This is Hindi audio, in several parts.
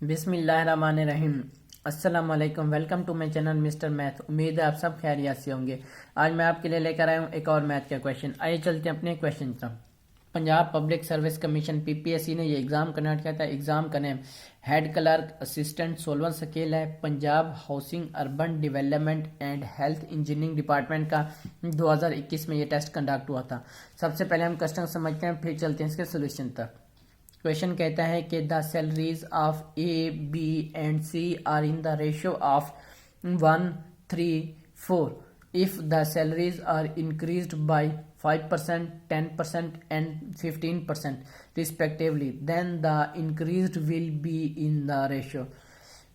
बिस्मिल्लाहिर्रहमानिर्रहीम। अस्सलाम वालेकुम। Welcome to my channel Mister Math. उम्मीद है आप सब खैरियत से होंगे। आज मैं आपके लिए लेकर आया हूँ एक और मैथ का क्वेश्चन। आइए चलते हैं अपने क्वेश्चन तरफ। Punjab public service commission PPSC ने ये एग्जाम कंडक्ट किया था। एग्जाम का नेम हेड क्लर्क असिस्टेंट सोलवन स्केल है। Punjab housing urban development and health engineering department का 2021 में ये टेस्ट कंडक्ट हुआ था। सबसे पहले हम क्वेश्चन समझते हैं, फिर चलते हैं इसके सोल्यूशन तक। क्वेश्चन कहता है कि the salaries of A B and C are in the ratio of 1:3:4 if the salaries are increased by 5%, 10% and 15% respectively then the increased will be in the ratio.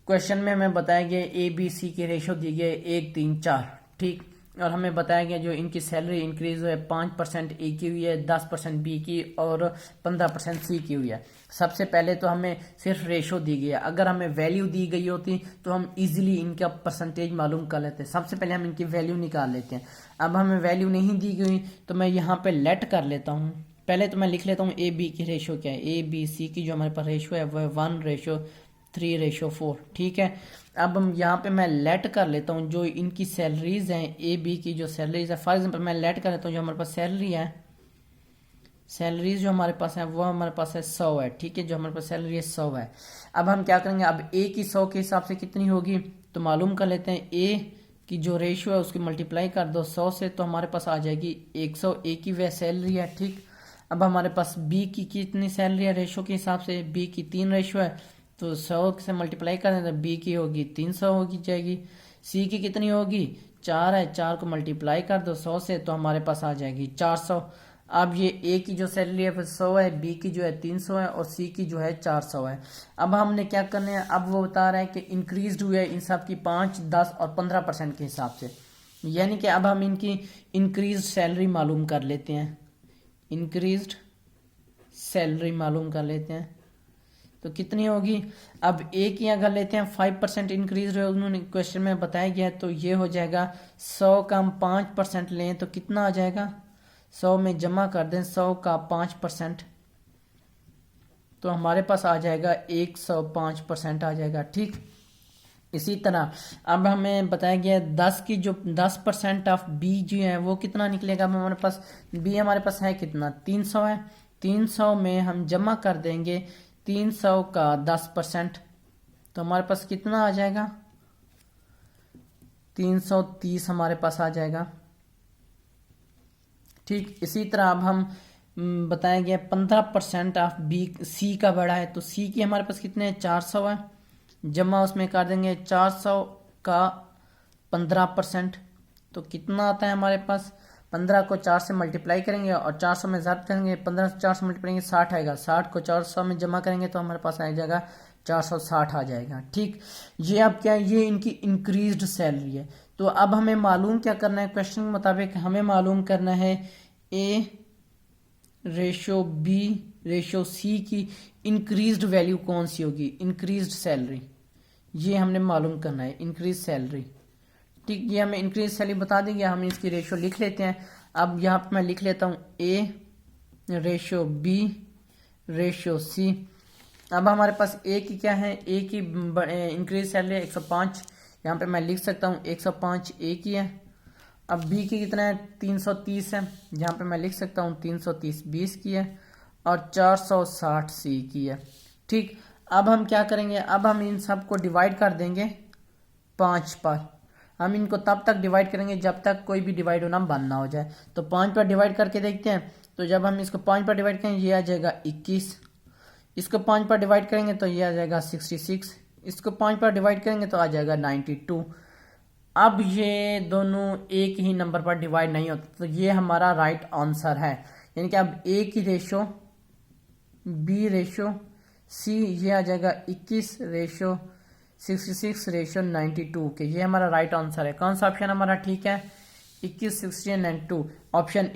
Question में हमें बताया गया ए बी सी के रेशियो दी गई 1, 3, 4, ठीक। और हमें बताया गया जो इनकी सैलरी इंक्रीज हुई है 5% ए की हुई है, 10% बी की और 15% सी की हुई है। सबसे पहले तो हमें सिर्फ रेशो दी गई है। अगर हमें वैल्यू दी गई होती तो हम इजीली इनका परसेंटेज मालूम कर लेते हैं। सबसे पहले हम इनकी वैल्यू निकाल लेते हैं। अब हमें वैल्यू नहीं दी गई तो मैं यहाँ पे लेट कर लेता हूँ। पहले तो मैं लिख लेता हूँ ए बी की रेशो क्या है। ए बी सी की जो हमारे पास रेशो है वह 1:3:4, ठीक है। अब हम यहाँ पे मैं लेट कर लेता हूँ जो इनकी सैलरीज हैं ए बी की जो सैलरीज है। फॉर एग्जांपल मैं लेट कर लेता हूँ जो हमारे पास सैलरी है, सैलरीज जो हमारे पास है वो हमारे पास है 100 है, ठीक है। जो हमारे पास सैलरी है 100 है। अब हम क्या करेंगे, अब ए की 100 के हिसाब से कितनी होगी तो मालूम कर लेते हैं। ए की जो रेशियो है उसकी मल्टीप्लाई कर दो 100 से तो हमारे पास आ जाएगी 100। ए की वह सैलरी है, ठीक। अब हमारे पास बी की कितनी सैलरी है रेशो के हिसाब से, बी की 3 रेशो है तो 100 से मल्टीप्लाई करें तो बी की होगी 300 होगी जाएगी। सी की कितनी होगी 4 है, 4 को मल्टीप्लाई कर दो 100 से तो हमारे पास आ जाएगी 400। अब ये ए की जो सैलरी है 100 है, बी की जो है 300 है और सी की जो है 400 है। अब हमने क्या करना है, अब वो बता रहा है कि इंक्रीज हुई है इन सब की 5, 10 और 15% के हिसाब से। यानी कि अब हम इनकी इंक्रीज सैलरी मालूम कर लेते हैं। इंक्रीज्ड सैलरी मालूम कर लेते हैं तो कितनी होगी। अब ए की अगर लेते हैं 5% इंक्रीज हुए उन्होंने क्वेश्चन में बताया गया तो ये हो जाएगा 100 का हम 5% लें तो कितना आ जाएगा, 100 में जमा कर दें 100 का 5% तो हमारे पास आ जाएगा 105% आ जाएगा, ठीक। इसी तरह अब हमें बताया गया 10 की जो 10% ऑफ बी जो है वो कितना निकलेगा। अब हमारे पास बी हमारे पास है कितना 300 है। 300 में हम जमा कर देंगे 300 का 10% तो हमारे पास कितना आ जाएगा 330 हमारे पास आ जाएगा, ठीक। इसी तरह अब हम बताया गया 15% ऑफ बी सी का बड़ा है तो सी की हमारे पास कितने 400 है। जमा उसमें कर देंगे 400 का 15% तो कितना आता है हमारे पास 15 को 4 से मल्टीप्लाई करेंगे और 400 में ज़ात करेंगे। 15 से 4 से मल्टीप्लाई करेंगे 60 आएगा। 60 को 400 में जमा करेंगे तो हमारे पास आ जाएगा 460 आ जाएगा, ठीक। ये अब क्या है, ये इनकी इंक्रीज्ड सैलरी है। तो अब हमें मालूम क्या करना है, क्वेश्चन के मुताबिक हमें मालूम करना है ए रेशो बी रेशो सी की इंक्रीज्ड वैल्यू कौन सी होगी। इंक्रीज्ड सैलरी ये हमने मालूम करना है, इंक्रीज सैलरी, ठीक। ये हमें इंक्रीज सैलरी बता देंगे। हम इसकी रेशो लिख लेते हैं। अब यहाँ पे मैं लिख लेता हूँ ए रेशो बी रेशो सी। अब हमारे पास ए की क्या है, ए की इंक्रीज सैलरी है 105। यहाँ पे मैं लिख सकता हूँ 105 ए की है। अब बी की कितना है 330 है। यहाँ पे मैं लिख सकता हूँ 330 20 की है और 460 सी की है, ठीक। अब हम क्या करेंगे, अब हम इन सब को डिवाइड कर देंगे 5 पर। हम इनको तब तक डिवाइड करेंगे जब तक कोई भी डिवाइड होना बंद ना हो जाए। तो 5 पर डिवाइड करके देखते हैं। तो जब हम इसको 5 पर डिवाइड करेंगे ये आ जाएगा 21। इसको 5 पर डिवाइड करेंगे तो ये आ जाएगा 66। इसको 5 पर डिवाइड करेंगे तो आ जाएगा 92। अब ये दोनों एक ही नंबर पर डिवाइड नहीं होते तो ये हमारा राइट आंसर है। यानी कि अब ए की रेशो बी रेशो सी ये आ जाएगा 21 रेशो 66 रेशो 92 के। ये हमारा राइट आंसर है। कौन सा ऑप्शन हमारा ठीक है 21, 60 एंड 92 ऑप्शन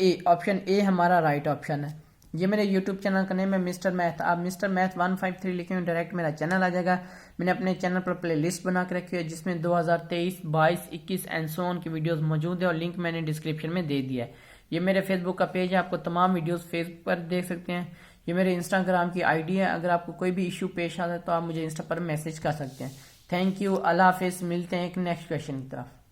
ए हमारा राइट ऑप्शन है। ये मेरे यूट्यूब चैनल का नेम है मिस्टर मैथ। आप मिस्टर मैथ 153 लिखे हुए डायरेक्ट मेरा चैनल आ जाएगा। मैंने अपने चैनल पर प्ले लिस्ट बना के रखी है जिसमें 2023, 22, 21 एंड सो ऑन की वीडियोस मौजूद है और लिंक मैंने डिस्क्रिप्शन में दे दिया है। ये मेरे फेसबुक का पेज है, आपको तमाम वीडियोस फेसबुक पर देख सकते हैं। ये मेरे इंस्टाग्राम की आईडी है। अगर आपको कोई भी इशू पेश आता है तो आप मुझे इंस्टा पर मैसेज कर सकते हैं। थैंक यू, अल्लाह हाफिज़। मिलते हैं एक नेक्स्ट क्वेश्चन की तरफ।